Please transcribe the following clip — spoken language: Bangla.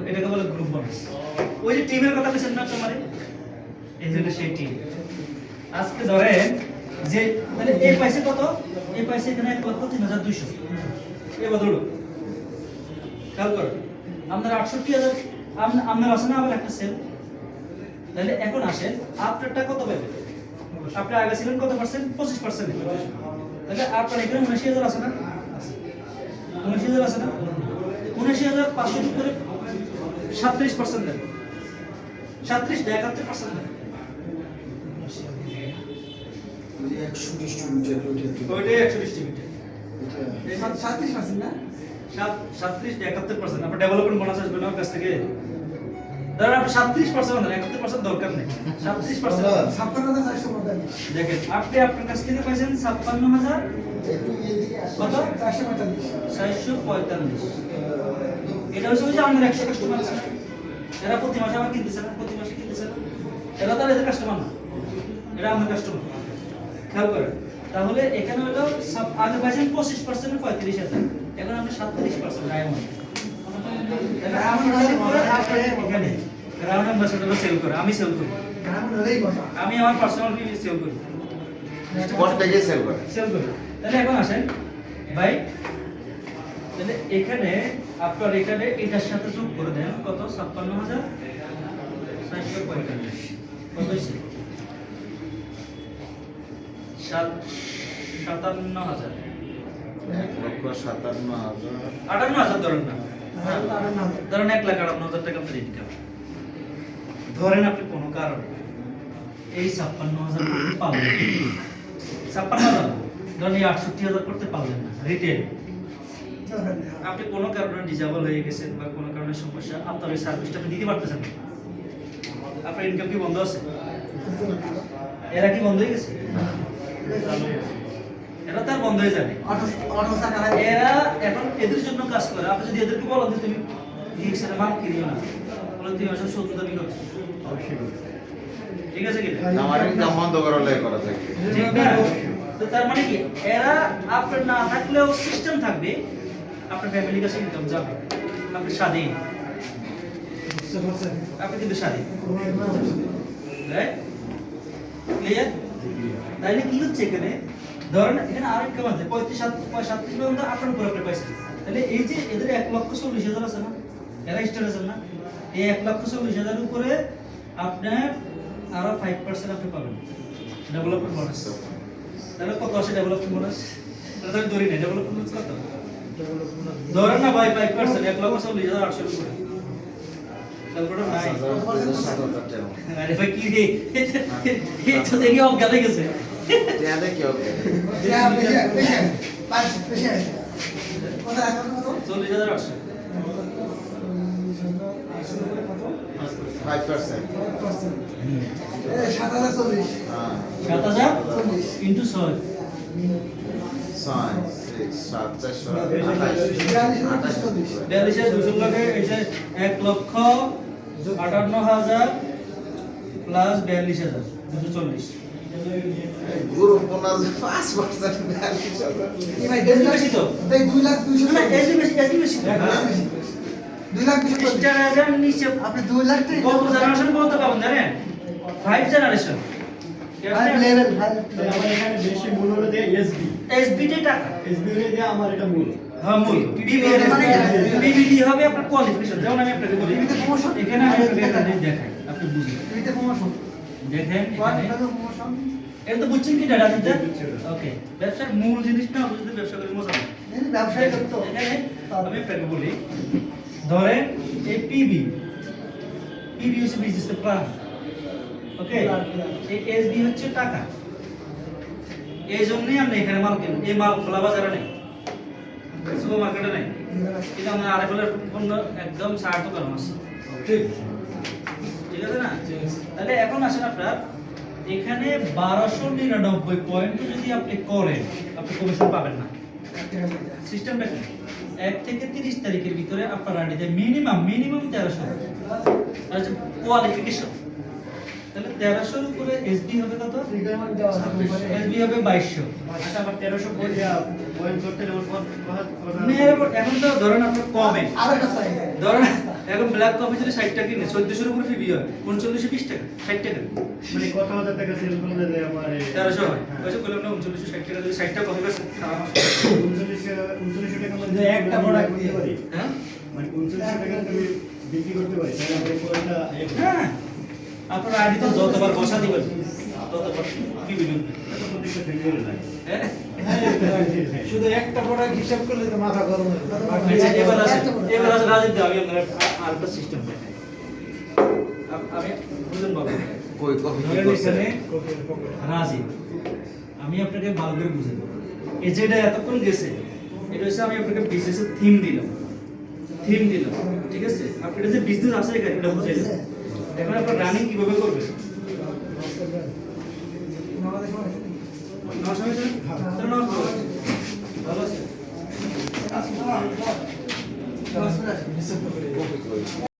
এটাকে বলে গ্রুপ বোনাস। ওই যে টিমের কথা বলছেন না তোমারে, এই যে সেই টিম। আজকে ধরেন যে তাহলে এই পয়সা কত, এই পয়সা এখানে 1,03,200 এই বদল খেয়াল করো আপনার 68,000 আপনার আছে না আবার একটা সেল। তাহলে এখন আসেন আপনারটা কত পাবে, আপনি আগে ছিলেন কত পার্সেন্ট, 25%। তাহলে আপনার এখানে 79,000 আছে না, 79,000 আছে না, 79,500 করে 37% দেন, 37 না 71% দেন। ওই 100 ডিস্ট্রিবিউটর ওইটাই 100 ডিস্ট্রিবিউটর, এটা 37% না 37 না 71%। আপনার ডেভেলপমেন্ট বোনাস আসবে না ওর কাছ থেকে। ধরেন আপনি 37% দেন, 71% দরকার নেই, 37%। 56,445 দেখেন আপনি আপনার কাছ থেকে পাইছেন 56,000 একটু ইয়ে দিয়ে কত? 445। এটা হচ্ছে ওই যে আমাদের 100 কাস্টমার আছে, এরা প্রতি মাসে আবার কিনতেছে না, প্রতি মাসে কিনতেছে না, এরা তো এদের কাস্টমার না, এরা আমাদের কাস্টমার। খেয়াল করেন তাহলে এখানে হলো আগে পাইছেন 25% 35,000, এখন আপনি 37% ডায়মন্ড। এখানে রাউন্ড অ্যাম্বাসেডর সেল করে, আমি সেল করি, আমি আমার পার্সোনাল ফি সেল করি, কোন থেকে সেল করে? সেল করি। তাহলে এখন আসেন ভাই, তাহলে এখানে আপনার এখানে এটার সাথে যোগ করে দেন কত, 56,445 কত হয়েছে, 57,000 1,57,000 58,000 ধরেন না, ধরেন 1,58,000 টাকা আপনার ইনকাম। ধরেন আপনি কোনো কারণে এই 56,000 করতে পারলেন, 56,000 ধরেন এই 68,000 করতে পারলেন না রিটেল, আপনি কোনো কারণে ডিজেবল হয়ে গেছেন বা কোনো কারণে সমস্যা, আপনার এই সার্ভিসটা আপনি দিতে পারতেছেন না, আপনার ইনকাম কি বন্ধ আছে, এরা কি বন্ধ হয়ে গেছে, এরা তার বন্ধ হয়ে যাবে, এরা এখন এদের জন্য কাজ করে। আপনি যদি এদেরকে বলেন যে তুমি রিক্সার মাল কিনিও না, বলে তুমি আসলে 70 বিক্রি করছো, ঠিক আছে কি আমার ইনকাম বন্ধ করালে করা থাকে। ঠিক না? তো তার মানে কি এরা আপনার না থাকলেও সিস্টেম থাকবে, আপনার ফ্যামিলির কাছে ইনকাম যাবে, আপনি স্বাধীন, আপনি কিন্তু স্বাধীন, রাইট? ক্লিয়ার? তাইলে কি হচ্ছে এখানে, ধরেন এখানে আর ইনকাম আছে 35-37 পর্যন্ত আপনার উপর আপনি পাইছেন। তাহলে এই যে এদের 1,40,000 আছে না, এরা স্টার আছে না, এই 1,40,000 উপরে আপনার আরো 5% আপনি পাবেন ডেভেলপমেন্ট বোনাস। তাহলে কত আসে ডেভেলপমেন্ট বোনাস, তাহলে আমি ধরি না ডেভেলপমেন্ট বোনাস কত, ধরেন না ভাই 5%, 1,40,800 উপরে ক্যালকুলেটর নাই। 7,000 টাকা। আরে ভাই কি রে, এই তো দেখি অজ্ঞান হয়ে গেছে। টাকা দেখি ওকে। 40,800 5%। 7,040 হ্যাঁ। 7,000 ইন্টু 6 6 7 428 42,200 লাগে, এই যে 1,58,000 প্লাস 42,240 গ্রুপ বোনাস 5% 42,000। বেশি তো, তাই 2,00,200 না এসবি বেশি, এসবি বেশি। 2,00,200 স্টার নিচে আপনি 2,00,000 টাকা কত জেনারেশন বলতে পাবেন জানেন, 5 জেনারেশন। লেভেল আমার এখানে বেশি মূল হলো দিয়ে এসবি এসবিটি টাকা, এসবি হলে দিয়ে আমার এটা মূল হ্যাঁ মূল বিবিডি হবে আপনার কোয়ালিফিকেশন। যেমন আমি আপনাকে বলি এখানে আমি আপনাকে একটা জিনিস দেখাই, আপনি বুঝবেন। এটা প্রমোশন দেখেন কোয়াল এখানে এটা প্রমোশন এটা তো বুঝছেন কি ডাটা দিতে, ওকে ব্যবসার মূল জিনিসটা বুঝতে ব্যবসা করে মজা নেই। এই ব্যবসায় করতে এখানে আমি আপনাকে বলি, ধরেন এই পিবি হচ্ছে বিজনেস প্ল্যান, ওকে, এই এসবি হচ্ছে টাকা। এই জন্যই আমরা এখানে মাল কিনি, এই মাল খোলা বাজারে নেই, সুপার মার্কেটে নেই, কিন্তু আমরা আরেকগুলোর পণ্য একদম ছাড় দোকান আছে, ঠিক ঠিক আছে না? তাহলে এখন আসেন আপনার এখানে 1299 পয়েন্ট যদি আপনি করেন আপনি কমিশন পাবেন না। সিস্টেমটা কি, 1 থেকে 30 তারিখের ভিতরে আপনার আইডিতে মিনিমাম 1300 আচ্ছা কোয়ালিফিকেশন, তাহলে 1300 এর উপরে এসবি হবে কত, রিকোয়ারমেন্ট দেওয়া আছে এসবি হবে 2200। আচ্ছা আবার 1300 পয়েন্ট করতে গেলে এখন তো ধরেন আপনার কমে, আরেকটা চাই ধরেন এখন ব্ল্যাক কফি যদি 60 টাকা কিনে 1400 এর উপরে ফি হয় 3920 টাকা 60 টাকা মানে কত হাজার টাকা সেল করলে দেয় আমার 1300 হয় ওইসব বললাম না 3960 টাকা যদি 60 টাকা কফি বেচেন 3900 টাকা মধ্যে একটা প্রোডাক্ট দিতে পারি হ্যাঁ মানে 3900 টাকা তুমি বিক্রি করতে পারি তাহলে আমরা পুরোটা হ্যাঁ আপনার আইডি তো যতবার বসা দিবেন ততবার কি বিলুন প্রত্যেকটা ফ্যামিলি লাগে হ্যাঁ শুধু একটা প্রোডাক্ট হিসাব করলে তো মাথা গরম হয়ে যাবে। আচ্ছা, এবার আছে রাজীব দা আমি আপনার আরেকটা সিস্টেম দেখাই আমি বুঝুন বাবু কই কফি কি ধরেন করছে এখানে রাজীব আমি আপনাকে ভালো করে বুঝে দেবো এই যে এটা এতক্ষণ গেছে এটা হচ্ছে আমি আপনাকে বিজনেসের থিম দিলাম ঠিক আছে আপনার যে বিজনেস আছে এখানে এটা হচ্ছে এখন আপনার রানিং কিভাবে করবেন আমাদের সময় নমস্কার নমস্কার ভালো আছে আছে। কফি কই